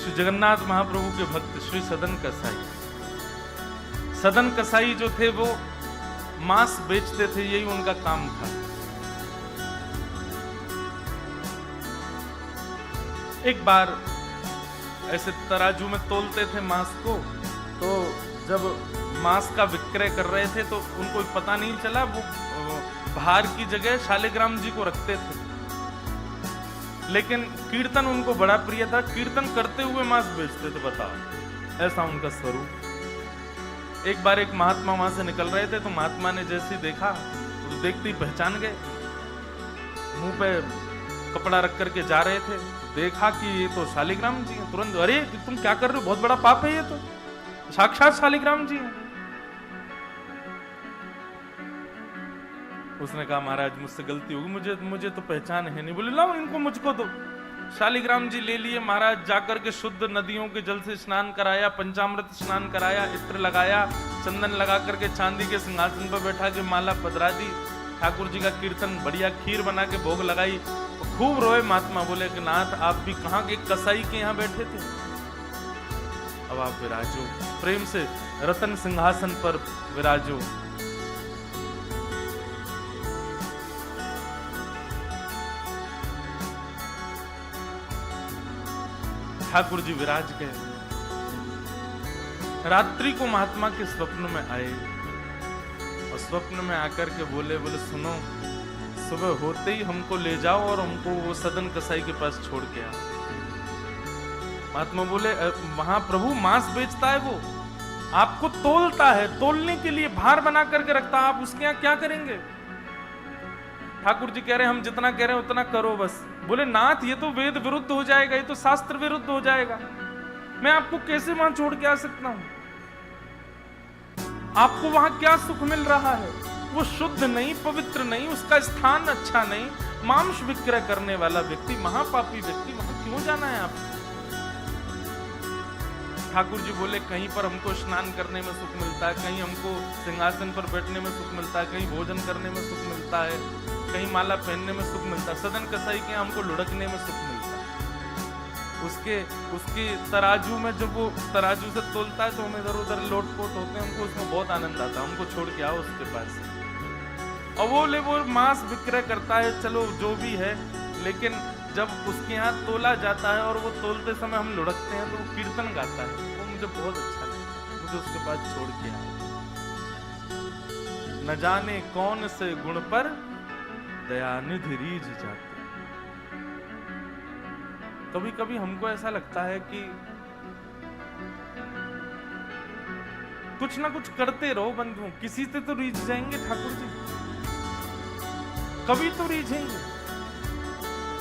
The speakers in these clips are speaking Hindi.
श्री जगन्नाथ महाप्रभु के भक्त श्री सदन कसाई। सदन कसाई जो थे वो मांस बेचते थे, यही उनका काम था। एक बार ऐसे तराजू में तोलते थे मांस को, तो जब मांस का विक्रय कर रहे थे तो उनको पता नहीं चला, वो भार की जगह शालिग्राम जी को रखते थे। लेकिन कीर्तन उनको बड़ा प्रिय था, कीर्तन करते हुए मांस बेचते थे। बताओ, ऐसा उनका स्वरूप। एक बार एक महात्मा वहां से निकल रहे थे, तो महात्मा ने जैसे देखा तो देखते ही पहचान गए। मुंह पे कपड़ा रख करके जा रहे थे, देखा कि ये तो शालिग्राम जी हैं। तुरंत, अरे तुम क्या कर रहे हो, बहुत बड़ा पाप है, ये तो साक्षात शालिग्राम जी हैं। उसने कहा महाराज मुझसे गलती होगी, मुझे तो पहचान है नहीं। बोले लाओ इनको मुझको दो। शालिग्राम जी ले लिए महाराज, जाकर के शुद्ध नदियों के जल से स्नान कराया, पंचामृत स्नान कराया, इत्र लगाया, चंदन लगा करके चांदी के सिंहासन पर बैठा के माला पधरा दी, ठाकुर जी का कीर्तन, बढ़िया खीर बना के भोग लगाई। खूब रोए महात्मा। बोले कि नाथ आप भी कहाँ के कसाई के यहाँ बैठे थे, अब आप विराजो, प्रेम से रतन सिंहासन पर विराजो। ठाकुर जी विराज गए। रात्रि को महात्मा के स्वप्न में आए और स्वप्न में आकर के बोले सुनो, सुबह होते ही हमको ले जाओ और हमको वो सदन कसाई के पास छोड़ के आओ। महात्मा बोले वहां प्रभु मांस बेचता है, वो आपको तोलता है, तोलने के लिए भार बना करके रखता है, आप उसके यहाँ क्या करेंगे। ठाकुर जी कह रहे हम जितना कह रहे हैं उतना करो बस। बोले नाथ ये तो वेद विरुद्ध हो जाएगा, ये तो शास्त्र विरुद्ध हो जाएगा, मैं आपको कैसे वहां छोड़ के आ सकता हूं। आपको वहां क्या सुख मिल रहा है, वो शुद्ध नहीं, पवित्र नहीं, उसका स्थान अच्छा नहीं, मांस विक्रय करने वाला व्यक्ति, महापापी व्यक्ति, वहां क्यों जाना है आपको। ठाकुर जी बोले कहीं पर हमको स्नान करने में सुख मिलता है, कहीं हमको सिंहासन पर बैठने में सुख मिलता है, कहीं भोजन करने में सुख मिलता है, कहीं माला पहनने में सुख मिलता है। सदन कसाई के हमको लुढ़कने में सुख मिलता है। उसके तराजू में जब वो तराजू से तोलता है तो हम इधर उधर लोटपोट होते हैं, हमको उसमें बहुत आनंद आता है। हमको छोड़ के आओ उसके पास। और वो मांस विक्रय करता है, चलो जो भी है, लेकिन जब उसके यहाँ तोला जाता है और वो तोलते समय हम लुढ़कते हैं तो वो कीर्तन गाता है, वो मुझे बहुत अच्छा लगता है। मुझे उसके पास छोड़ के आओ। न जाने कौन से गुण पर दयानिधि रीझ जाते। कभी कभी हमको ऐसा लगता है कि कुछ ना कुछ करते रहो बंधु, किसी से तो रीझ जाएंगे ठाकुर जी, कभी तो रीझेंगे,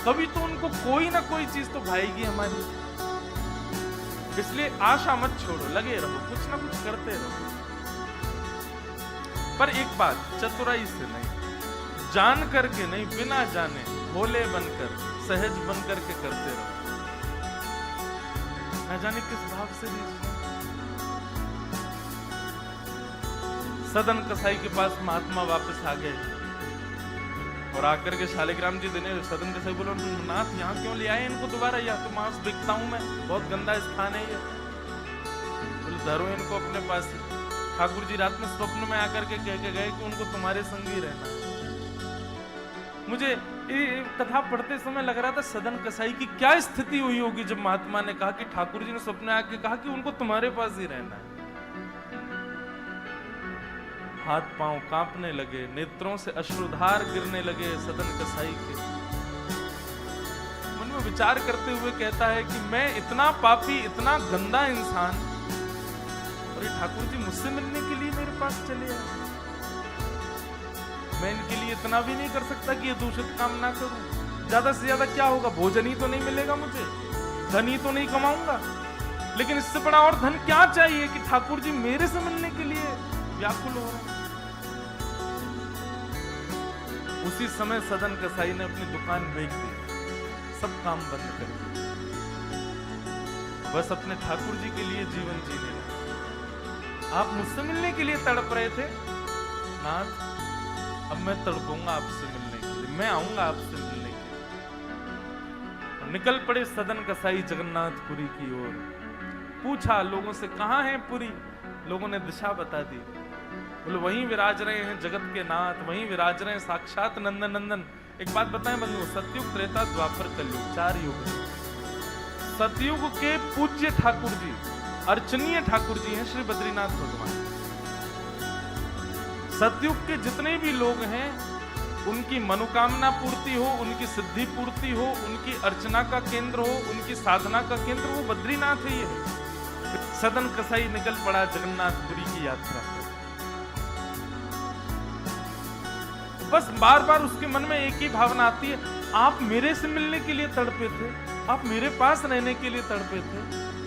कभी तो उनको कोई ना कोई चीज तो भाएगी हमारी। इसलिए आशा मत छोड़ो, लगे रहो, कुछ ना कुछ करते रहो। पर एक बात, चतुराई से नहीं, जान करके नहीं, बिना जाने भोले बनकर, सहज बनकर के करते रहो। न जाने किस भाव से रीझ। सदन कसाई के पास महात्मा वापस आ गए और आकर के शालिग्राम जी देने। सदन कसाई बोलो नाथ यहाँ क्यों ले आए इनको दोबारा, या तो मांस बिकता हूं मैं, बहुत गंदा स्थान है ये, बोले धरो इनको अपने पास। ठाकुर जी रात में स्वप्न में आकर के कह के गए कि उनको तुम्हारे संग ही रहना है। मुझे ये कथा पढ़ते समय लग रहा था सदन कसाई की क्या स्थिति हुई होगी जब महात्मा ने कहा कि ठाकुर जी ने स्वप्न में आके कहा कि उनको तुम्हारे पास ही रहना है। हाथ पांव कांपने लगे, नेत्रों से अश्रुधार गिरने लगे सदन कसाई के। मन में विचार करते हुए कहता है कि मैं इतना पापी, इतना गंदा इंसान, और ये ठाकुर जी मुझसे मिलने के लिए मेरे पास चले आए। मैं इनके लिए इतना भी नहीं कर सकता कि ये दूषित काम ना करूं। ज्यादा से ज्यादा क्या होगा, भोजन ही तो नहीं मिलेगा मुझे, धन ही तो नहीं कमाऊंगा, लेकिन इससे बड़ा और धन क्या चाहिए कि ठाकुर जी मेरे से मिलने के लिए व्याकुल हो रहे हैं। उसी समय सदन कसाई ने अपनी दुकान बेच दी, सब काम बंद कर दिया, बस अपने ठाकुर जी के लिए जीवन जीने लगे। आप मुझसे मिलने के लिए तड़प रहे थे नाथ, अब मैं तड़पूंगा आपसे मिलने के लिए, मैं आऊंगा आपसे मिलने के लिए। निकल पड़े सदन कसाई जगन्नाथपुरी की ओर। पूछा लोगों से, कहाँ है पुरी? लोगों ने दिशा बता दी। बोले वहीं विराज रहे हैं जगत के नाथ, वहीं विराज रहे हैं साक्षात नंदन नंदन। एक बात बताएं बंधुओं, सतयुग, त्रेता, द्वापर, कलयुग, 4 युग हैं। सतयुग के पूज्य ठाकुर जी, अर्चनीय ठाकुर जी हैं श्री बद्रीनाथ भगवान। सतयुग के जितने भी लोग हैं उनकी मनोकामना पूर्ति हो, उनकी सिद्धि पूर्ति हो, उनकी अर्चना का केंद्र हो, उनकी साधना का केंद्र हो बद्रीनाथ ही है। सदन कसाई निकल पड़ा जगन्नाथपुरी की यात्रा पर। बस बार बार उसके मन में एक ही भावना आती है, आप मेरे से मिलने के लिए तड़पे थे, आप मेरे पास रहने के लिए तड़पे थे,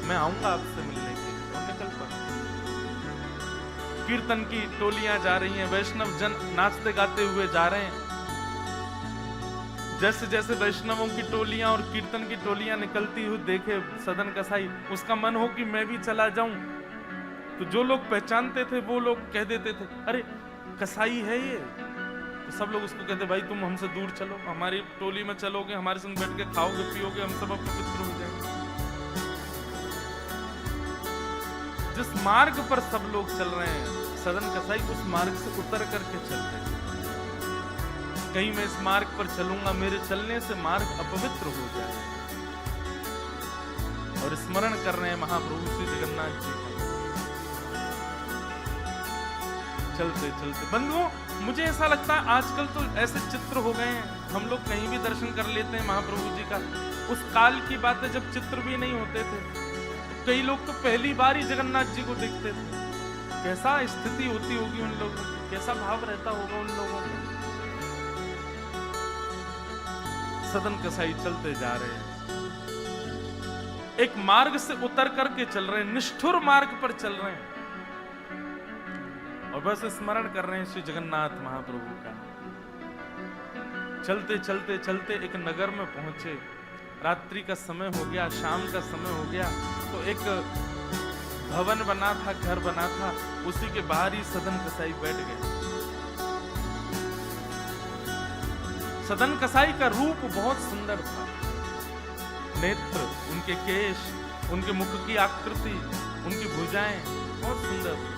मैं आऊंगा आपसे मिलने के लिए। और निकल पड़ा। कीर्तन की टोलियां जा रही हैं, वैष्णव जन नाचते गाते हुए जा रहे हैं। जैसे जैसे वैष्णवों की टोलियां और कीर्तन की टोलियां निकलती हुई देखे सदन कसाई, उसका मन हो कि मैं भी चला जाऊं। तो जो लोग पहचानते थे वो लोग कह देते थे, अरे कसाई है ये। तो सब लोग उसको कहते, भाई तुम हमसे दूर चलो, हमारी टोली में चलोगे, हमारे संग बैठ के खाओगे पियोगे, हम सब पवित्र हो जाएंगे। जिस मार्ग पर सब लोग चल रहे हैं सदन कसाई उस मार्ग से उतर करके चल रहे हैं। कहीं मैं इस मार्ग पर चलूंगा, मेरे चलने से मार्ग अपवित्र हो जाए। और स्मरण कर रहे हैं महाप्रभु श्री जगन्नाथ जी का। चलते चलते बंधुओं, मुझे ऐसा लगता है आजकल तो ऐसे चित्र हो गए हैं, हम लोग कहीं भी दर्शन कर लेते हैं महाप्रभु जी का। उस काल की बात है जब चित्र भी नहीं होते थे, तो कई लोग तो पहली बार ही जगन्नाथ जी को देखते थे। कैसा स्थिति होती होगी उन लोगों की, कैसा भाव रहता होगा उन लोगों को। सदन कसाई चलते जा रहे हैं, एक मार्ग से उतर करके चल रहे हैं, निष्ठुर मार्ग पर चल रहे हैं और बस स्मरण कर रहे हैं श्री जगन्नाथ महाप्रभु का। चलते चलते चलते एक नगर में पहुंचे, रात्रि का समय हो गया, शाम का समय हो गया। तो एक भवन बना था, घर बना था, उसी के बाहर ही सदन कसाई बैठ गए। सदन कसाई का रूप बहुत सुंदर था, नेत्र, उनके केश, उनके मुख की आकृति, उनकी भुजाएं बहुत सुंदर थी।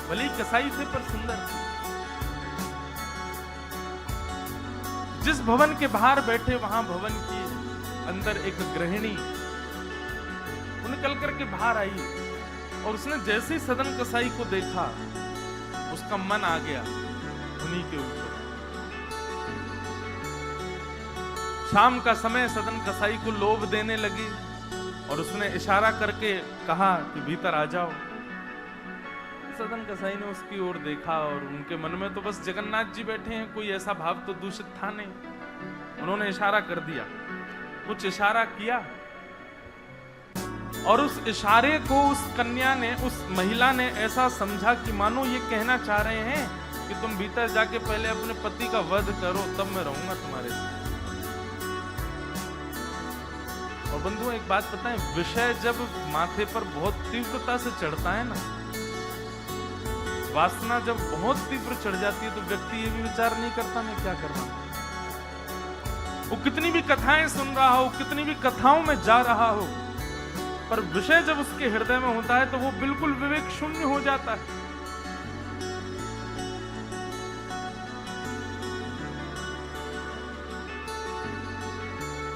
भले ही कसाई थे पर सुंदर थे। जिस भवन के बाहर बैठे वहां भवन की अंदर एक गृहिणी निकल करके बाहर आई और उसने जैसे ही सदन कसाई को देखा उसका मन आ गया उन्हीं के ऊपर। शाम का समय, सदन कसाई को लोभ देने लगी और उसने इशारा करके कहा कि भीतर आ जाओ। सदन कसाई ने उसकी ओर देखा और उनके मन में तो बस जगन्नाथ जी बैठे हैं, कोई ऐसा भाव तो दूषित था नहीं। उन्होंने इशारा कर दिया, कुछ इशारा किया और उस इशारे को उस कन्या ने, उस महिला ने ऐसा समझा कि मानो ये कहना चाह रहे हैं कि तुम भीतर जाके पहले अपने पति का वध करो, तब मैं रहूंगा तुम्हारे साथ। और बंधुओं एक बात बताएं, विषय जब माथे पर बहुत तीव्रता से चढ़ता है ना, वासना जब बहुत तीव्र चढ़ जाती है, तो व्यक्ति ये भी विचार नहीं करता मैं क्या कर रहा हूं। वो कितनी भी कथाएं सुन रहा हो, कितनी भी कथाओं में जा रहा हो, पर विषय जब उसके हृदय में होता है तो वो बिल्कुल विवेक शून्य हो जाता है।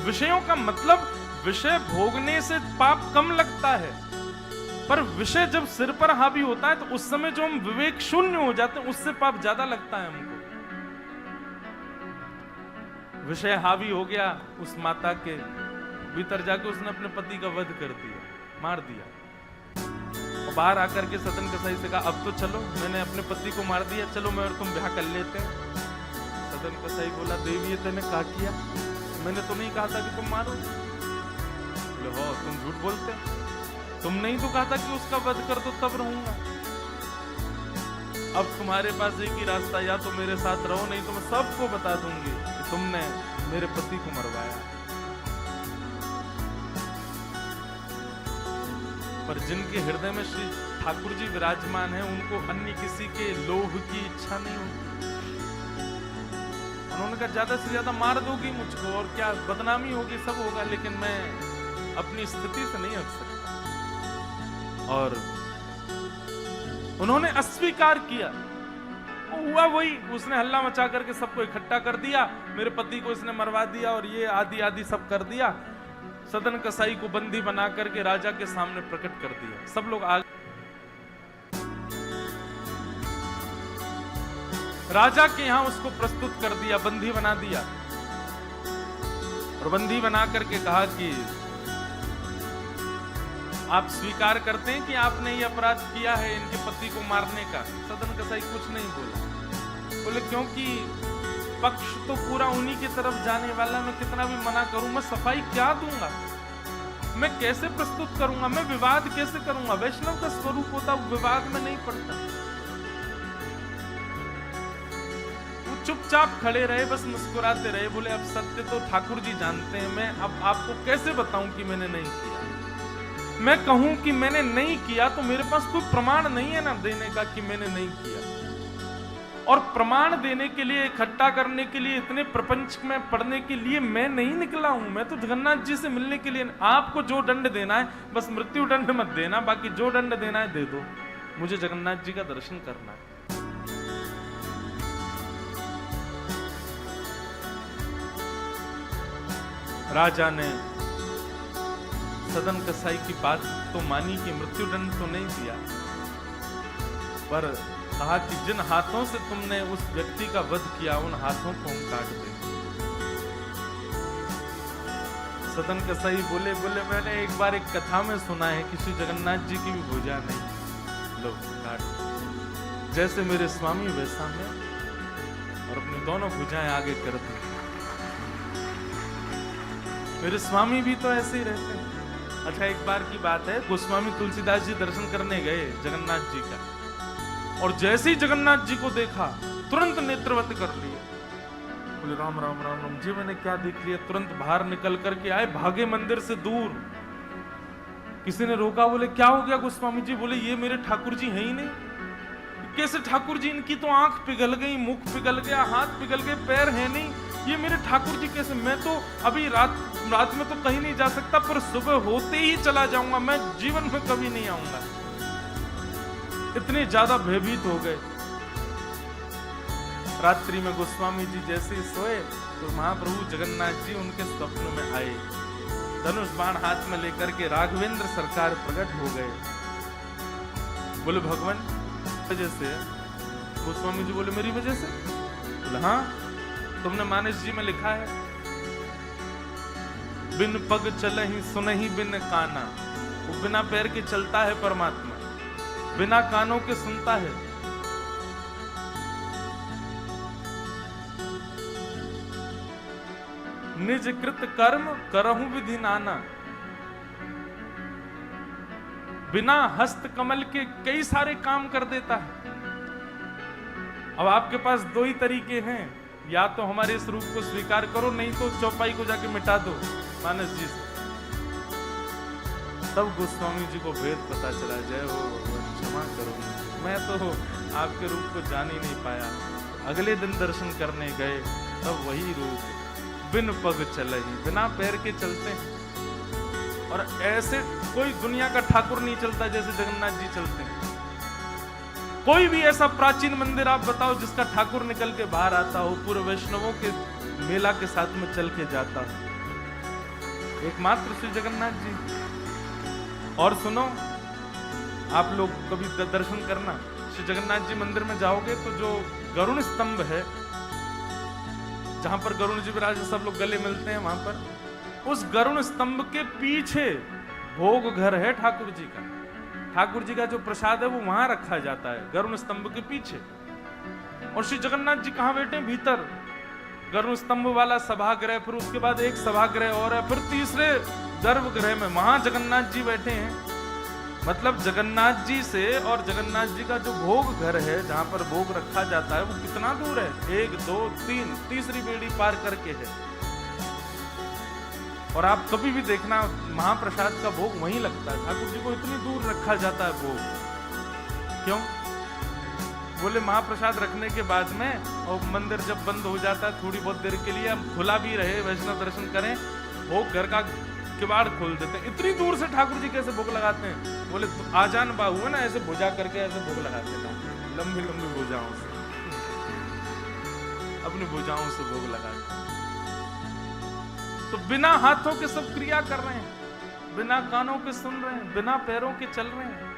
विषयों का मतलब, विषय भोगने से पाप कम लगता है, पर विषय जब सिर पर हावी होता है तो उस समय जो हम विवेक शून्य हो जाते हैं उससे पाप ज्यादा लगता है हमको। विषय हावी हो गया उस माता के भीतर, जाके उसने अपने पति का वध कर दिया, मार दिया। और बाहर आकर के सदन कसाई से कहा, अब तो चलो, मैंने अपने पति को मार दिया, चलो मैं और तुम ब्याह कर लेते हैं। सदन कसाई बोला, देवी ये तूने क्या किया? मैंने तो नहीं कहा था कि तुम मारो। बोले, हो तुम झूठ बोलते, तुमने ही तो कहा था कि उसका वध कर दो तब रहूंगा। अब तुम्हारे पास एक ही रास्ता, या तो मेरे साथ रहो, नहीं तो मैं सबको बता दूंगी कि तुमने मेरे पति को मरवाया। पर जिनके हृदय में श्री ठाकुर जी विराजमान हैं, उनको अन्य किसी के लोभ की इच्छा नहीं होती। उन्होंने कहा ज्यादा से ज्यादा मार दोगी मुझको और क्या बदनामी होगी, सब होगा, लेकिन मैं अपनी स्थिति से नहीं हट सकता। और उन्होंने अस्वीकार किया। हुआ वही, उसने हल्ला मचा करके सबको इकट्ठा कर दिया, मेरे पति को इसने मरवा दिया और ये आदि आदि सब कर दिया। सदन कसाई को बंदी बना करके राजा के सामने प्रकट कर दिया। सब लोग आ राजा के यहां उसको प्रस्तुत कर दिया, बंदी बना दिया और बंदी बना करके कहा कि आप स्वीकार करते हैं कि आपने ये अपराध किया है इनके पति को मारने का। सदन कसाई कुछ नहीं बोला। बोले क्योंकि पक्ष तो पूरा उन्हीं की तरफ जाने वाला, मैं कितना भी मना करूं, मैं सफाई क्या दूंगा, मैं कैसे प्रस्तुत करूंगा, मैं विवाद कैसे करूंगा। वैष्णव का स्वरूप होता विवाद में नहीं पड़ता। वो चुपचाप खड़े रहे, बस मुस्कुराते रहे। बोले अब सत्य तो ठाकुर जी जानते हैं, मैं अब आपको कैसे बताऊं कि मैंने नहीं किया। मैं कहूं कि मैंने नहीं किया तो मेरे पास कोई प्रमाण नहीं है ना देने का कि मैंने नहीं किया। और प्रमाण देने के लिए, इकट्ठा करने के लिए, इतने प्रपंच में पढ़ने के लिए मैं नहीं निकला हूं। मैं तो जगन्नाथ जी से मिलने के लिए। आपको जो दंड देना है बस मृत्यु दंड मत देना, बाकी जो दंड देना है दे दो, मुझे जगन्नाथ जी का दर्शन करना है। राजा ने सदन कसाई की बात तो मानी कि मृत्यु दंड तो नहीं दिया, पर कहा कि जिन हाथों से तुमने उस व्यक्ति का वध किया उन हाथों को हम काट देंगे। सदन कसाई बोले मैंने एक बार एक कथा में सुना है कि श्री जगन्नाथ जी की भी भुजा नहीं, लो काट। जैसे मेरे स्वामी वैसा मैं, और अपनी दोनों भुजाएं आगे कर दी। मेरे स्वामी भी तो ऐसे ही रहते हैं। अच्छा, एक बार की बात है, गोस्वामी तुलसीदास जी दर्शन करने गए जगन्नाथ जी का, और जैसे ही जगन्नाथ जी को देखा तुरंत नेत्रवत कर लिए। बोले राम राम राम राम जी, मैंने क्या देख लिया। तुरंत बाहर निकल करके आए, भागे मंदिर से दूर। किसी ने रोका, बोले क्या हो गया गोस्वामी जी। बोले ये मेरे ठाकुर जी हैं ही नहीं। कैसे ठाकुर जी? इनकी तो आंख पिघल गई, मुख पिघल गया, हाथ पिघल गए, पैर है नहीं, ये मेरे ठाकुर जी कैसे? मैं तो अभी रात में तो कहीं नहीं जा सकता, पर सुबह होते ही चला जाऊंगा, मैं जीवन में कभी नहीं आऊंगा। इतने ज्यादा भयभीत हो गए। रात्रि में गोस्वामी जी जैसे ही सोए तो महाप्रभु जगन्नाथ जी उनके स्वप्न में आए, धनुष बाण हाथ में लेकर के। राघवेंद्र सरकार प्रकट हो गए। बोले भगवान वजह से? गोस्वामी जी बोले मेरी वजह से? बोले हाँ, तुमने मानस जी में लिखा है बिन पग चलहि सुनहि बिन काना। वो बिना पैर के चलता है परमात्मा, बिना कानों के सुनता है। निज कृत कर्म करहु विधि नाना। बिना हस्त कमल के कई सारे काम कर देता है। अब आपके पास दो ही तरीके हैं, या तो हमारे इस रूप को स्वीकार करो, नहीं तो चौपाई को जाके मिटा दो मानस जी से। तब गोस्वामी जी को भेद पता चला। जय हो भगवान, क्षमा करो, मैं तो आपके रूप को जान ही नहीं पाया। अगले दिन दर्शन करने गए, तब वही रूप, बिन पग चलहि, बिना पैर के चलते हैं। और ऐसे कोई दुनिया का ठाकुर नहीं चलता जैसे जगन्नाथ जी चलते हैं। कोई भी ऐसा प्राचीन मंदिर आप बताओ जिसका ठाकुर निकल के बाहर आता हो, पूरे वैष्णवों के मेला के साथ में चल के जाता हो, एकमात्र श्री जगन्नाथ जी। और सुनो, आप लोग कभी दर्शन करना, श्री जगन्नाथ जी मंदिर में जाओगे तो जो गरुण स्तंभ है, जहां पर गरुण जी विराज सब लोग गले मिलते हैं, वहां पर उस गरुण स्तंभ के पीछे भोग घर है ठाकुर जी का। ठाकुर जी का जो प्रसाद है वो वहां रखा जाता है, गरुण स्तंभ के पीछे। और श्री जगन्नाथ जी कहां बैठे? भीतर गरुण स्तंभ वाला सभागृह, फिर उसके बाद एक सभागृह और है, फिर तीसरे गर्भगृह में वहां जगन्नाथ जी बैठे हैं। मतलब जगन्नाथ जी से और जगन्नाथ जी का जो भोग घर है, जहां पर भोग रखा जाता है, वो कितना दूर है? 1 2 3 तीसरी बेड़ी पार करके है। और आप कभी भी देखना, महाप्रसाद का भोग वहीं लगता है। ठाकुर जी को इतनी दूर रखा जाता है भोग। क्यों? बोले महाप्रसाद रखने के बाद में, और मंदिर जब बंद हो जाता है थोड़ी बहुत देर के लिए, हम खुला भी रहे वैष्णव दर्शन करें, वो घर का किवाड़ खोल देते हैं। इतनी दूर से ठाकुर जी कैसे भोग लगाते हैं? बोले आजान बाहु है ना, ऐसे भुजा करके ऐसे भोग लगाते हैं, लंबी लंबी भुजाओं से, अपनी भुजाओं से भोग लगाते। तो बिना हाथों के सब क्रिया कर रहे हैं, बिना कानों के सुन रहे हैं, बिना पैरों के चल रहे हैं।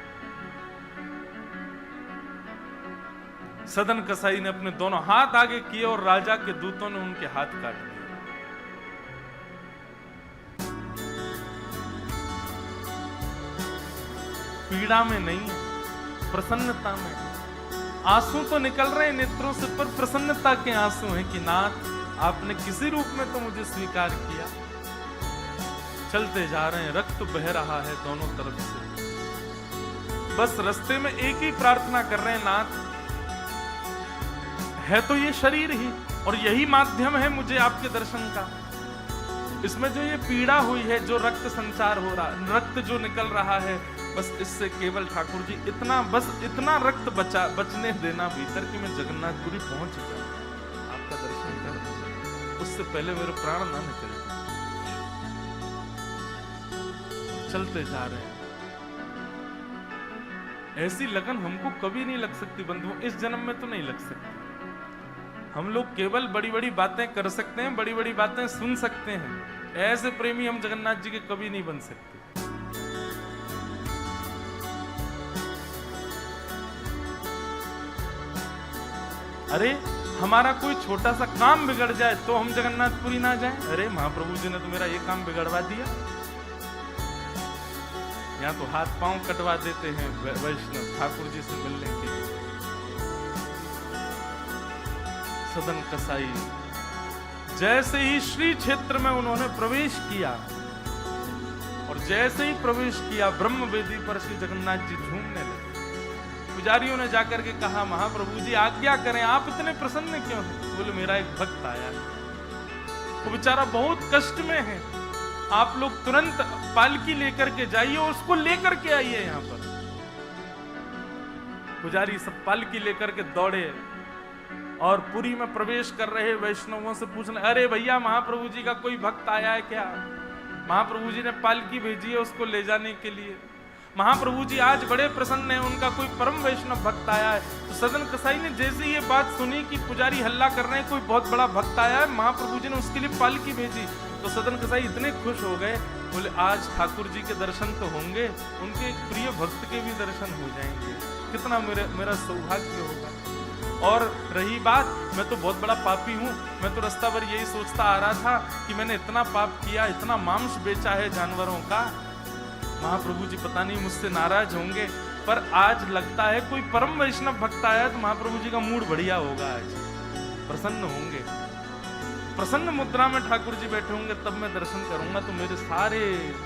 सदन कसाई ने अपने दोनों हाथ आगे किए और राजा के दूतों ने उनके हाथ काट दिए। पीड़ा में नहीं, प्रसन्नता में। आंसू तो निकल रहे हैं नेत्रों से, पर प्रसन्नता के आंसू हैं कि नाथ आपने किसी रूप में तो मुझे स्वीकार किया। चलते जा रहे हैं, रक्त बह रहा है दोनों तरफ से। बस रास्ते में एक ही प्रार्थना कर रहे हैं, नाथ है तो ये शरीर ही, और यही माध्यम है मुझे आपके दर्शन का। इसमें जो ये पीड़ा हुई है, जो रक्त संचार हो रहा, रक्त जो निकल रहा है, बस इससे केवल ठाकुर जी इतना रक्त बचने देना भीतर कि मैं जगन्नाथपुरी पहुंच जाऊं, आपका दर्शन कर, उससे पहले मेरे प्राण ना निकल जाए। चलते जा रहे हैं। ऐसी लगन हमको कभी नहीं लग सकती बंधुओं, इस जन्म में तो नहीं लग सकती। हम लोग केवल बड़ी बड़ी बातें कर सकते हैं, बड़ी बड़ी बातें सुन सकते हैं, ऐसे प्रेमी हम जगन्नाथ जी के कभी नहीं बन सकते। अरे हमारा कोई छोटा सा काम बिगड़ जाए तो हम जगन्नाथपुरी ना जाएं? अरे महाप्रभु जी ने तो मेरा ये काम बिगड़वा दिया। यहाँ तो हाथ पांव कटवा देते हैं वैष्णव ठाकुर जी से मिलने के लिए। सदन कसाई जैसे ही श्री क्षेत्र में उन्होंने प्रवेश किया, और जैसे ही प्रवेश किया, ब्रह्म वेदी पर श्री जगन्नाथ जी झूमने लगे। पुजारियों ने जाकर के कहा, महाप्रभु जी आज्ञा करें, आप इतने प्रसन्न क्यों हैं? बोले मेरा एक भक्त आया, वो बेचारा बहुत कष्ट में है, आप लोग तुरंत पालकी लेकर के जाइए और उसको लेकर के आइए यहाँ पर। पुजारी सब पालकी लेकर के दौड़े और पुरी में प्रवेश कर रहे वैष्णवों से पूछने, अरे भैया महाप्रभु जी का कोई भक्त आया है क्या? महाप्रभु जी ने पालकी भेजी है उसको ले जाने के लिए। महाप्रभु जी आज बड़े प्रसन्न हैं, उनका कोई परम वैष्णव भक्त आया है। तो सदन कसाई ने जैसे ये बात सुनी कि पुजारी हल्ला कर रहे हैं, कोई बहुत बड़ा भक्त आया है, महाप्रभु जी ने उसके लिए पालकी भेजी, तो सदन कसाई इतने खुश हो गए, बोले आज ठाकुर जी के दर्शन तो होंगे, उनके एक प्रिय भक्त के भी दर्शन हो जाएंगे, कितना मेरा सौभाग्य होगा। और रही बात, मैं तो बहुत बड़ा पापी हूँ, मैं तो रास्ता भर यही सोचता आ रहा था कि मैंने इतना पाप किया, इतना मांस बेचा है जानवरों का, महाप्रभु जी पता नहीं मुझसे नाराज होंगे, पर आज लगता है कोई परम वैष्णव भक्त आया तो महाप्रभु जी का मूड बढ़िया होगा, आज प्रसन्न होंगे, प्रसन्न मुद्रा में ठाकुर जी बैठे होंगे, तब मैं दर्शन करूंगा तो मेरे सारे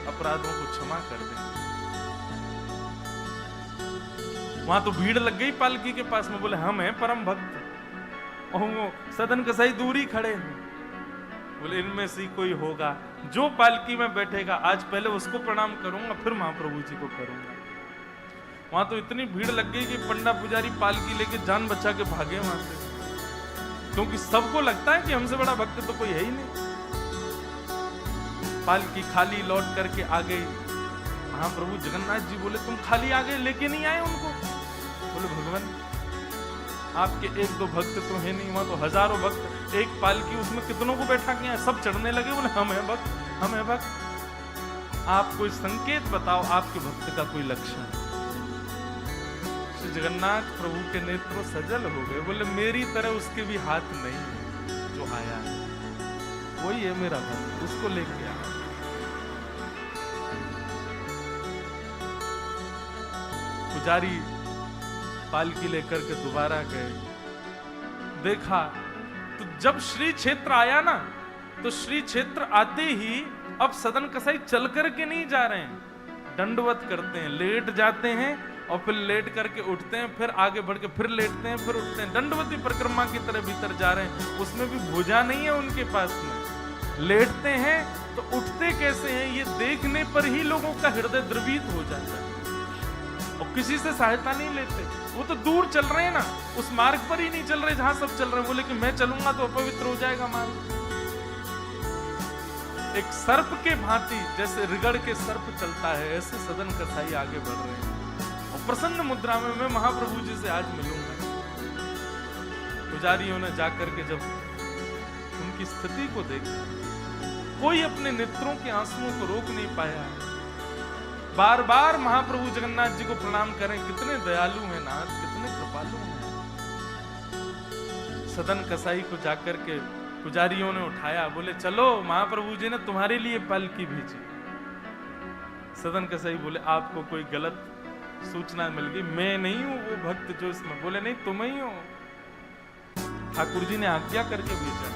अपराधों को क्षमा कर देंगे। वहां तो भीड़ लग गई पालकी के पास में, बोले हम हैं परम भक्त, और वो सदन कसाई दूरी खड़े हैं, बोले इनमें से कोई होगा जो पालकी में बैठेगा, आज पहले उसको प्रणाम करूंगा फिर महाप्रभु जी को करूंगा। वहां तो इतनी भीड़ लग गई कि पंडा पुजारी पालकी लेके जान बचा के भागे वहां से, क्योंकि सबको लगता है कि हमसे बड़ा भक्त तो कोई है ही नहीं। पालकी खाली लौट करके आ गई। महाप्रभु जगन्नाथ जी बोले तुम खाली आ गए, लेके नहीं आए उनको? बोले भगवान आपके एक दो भक्त तो है नहीं, वहां तो हजारों भक्त, एक पालकी उसमें कितनों को बैठा के सब चढ़ने लगे। बोले हम हैं भक्त, हम हैं भक्त, आप कोई संकेत बताओ, आपके भक्त का कोई लक्षण। श्री जगन्नाथ प्रभु के नेत्र सजल हो गए, बोले मेरी तरह उसके भी हाथ नहीं है, जो आया है वही है मेरा भक्त, उसको लेके आ। पुजारी पालकी लेकर के दोबारा गए, देखा तो जब श्री क्षेत्र आया ना, तो श्री क्षेत्र आते ही अब सदन कसाई चल करके नहीं जा रहे हैं, दंडवत करते हैं, लेट जाते हैं और फिर लेट करके उठते हैं, फिर आगे बढ़ के फिर लेटते हैं, फिर उठते हैं, दंडवती परिक्रमा की तरह भीतर जा रहे हैं। उसमें भी भुजा नहीं है उनके पास में, लेटते हैं तो उठते कैसे हैं, ये देखने पर ही लोगों का हृदय द्रवित हो जाता है। और किसी से सहायता नहीं लेते। वो तो दूर चल रहे हैं ना, उस मार्ग पर ही नहीं चल रहे जहां सब चल रहे हैं। बोले कि मैं चलूंगा तो अपवित्र हो जाएगा मार्ग। एक सर्प के भांति, जैसे रिगड़ के सर्प चलता है, ऐसे सदन कसाई आगे बढ़ रहे हैं। और प्रसन्न मुद्रा में मैं महाप्रभु जी से आज मिलूंगा। पुजारियों ने जाकर के जब उनकी स्थिति को देखा, कोई अपने नेत्रों के आंसुओं को रोक नहीं पाया। बार बार महाप्रभु जगन्नाथ जी को प्रणाम करें, कितने दयालु हैं नाथ, कितने कृपालु हैं। सदन कसाई को जाकर के पुजारियों ने उठाया, बोले चलो महाप्रभु जी ने तुम्हारे लिए पालकी भेजी। सदन कसाई बोले आपको कोई गलत सूचना मिल गई, मैं नहीं हूं वो भक्त जो इसमें। बोले नहीं तुम ही हो, ठाकुर जी ने आज्ञा करके भेजा।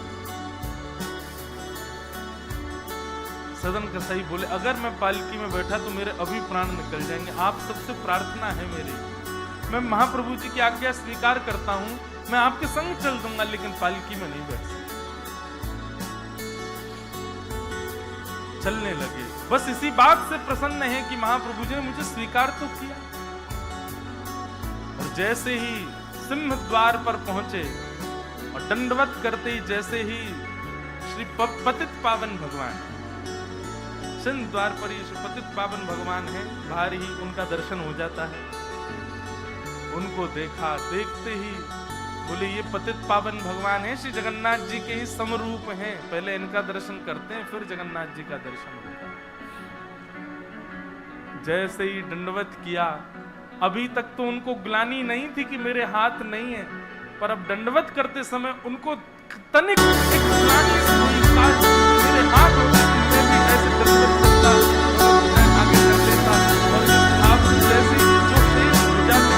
सदन कसाई बोले अगर मैं पालकी में बैठा तो मेरे अभी प्राण निकल जाएंगे, आप सबसे प्रार्थना है मेरी, मैं महाप्रभु जी की आज्ञा स्वीकार करता हूं, मैं आपके संग चल दूंगा लेकिन पालकी में नहीं बैठ सकता। चलने लगे, बस इसी बात से प्रसन्न है कि महाप्रभु जी ने मुझे स्वीकार तो किया। और जैसे ही सिंह द्वार पर पहुंचे और दंडवत करते ही जैसे ही श्री पतित पावन भगवान, सिंह द्वार पर ही श्री पतित पावन भगवान है, बाहर ही उनका दर्शन हो जाता है। उनको देखा, देखते ही बोले ये पतित पावन भगवान है, श्री जगन्नाथ जी के ही समरूप हैं, पहले इनका दर्शन करते हैं फिर जगन्नाथ जी का दर्शन होता है। जैसे ही दंडवत किया, अभी तक तो उनको ग्लानि नहीं थी कि मेरे हाथ नहीं है, पर अब दंडवत करते समय उनको तनिक एक ग्लानि सी हुई, काश मेरे हाथ होते तो मैं भी ऐसे दंडवत करता, मैं आगे कर लेता। और इस भाव से जैसे जो शेष हो जाते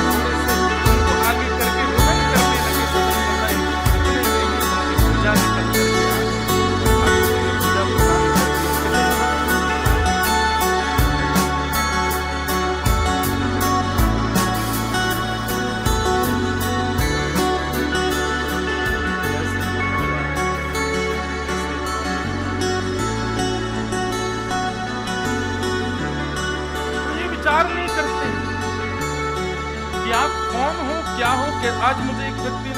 उनको आगे करके रुदन करने लगे सदन कसाई। इतने में ही उनकी पूजा निकल करके नहीं करते कि आप कौन हो क्या हो। कि आज मुझे एक व्यक्ति ने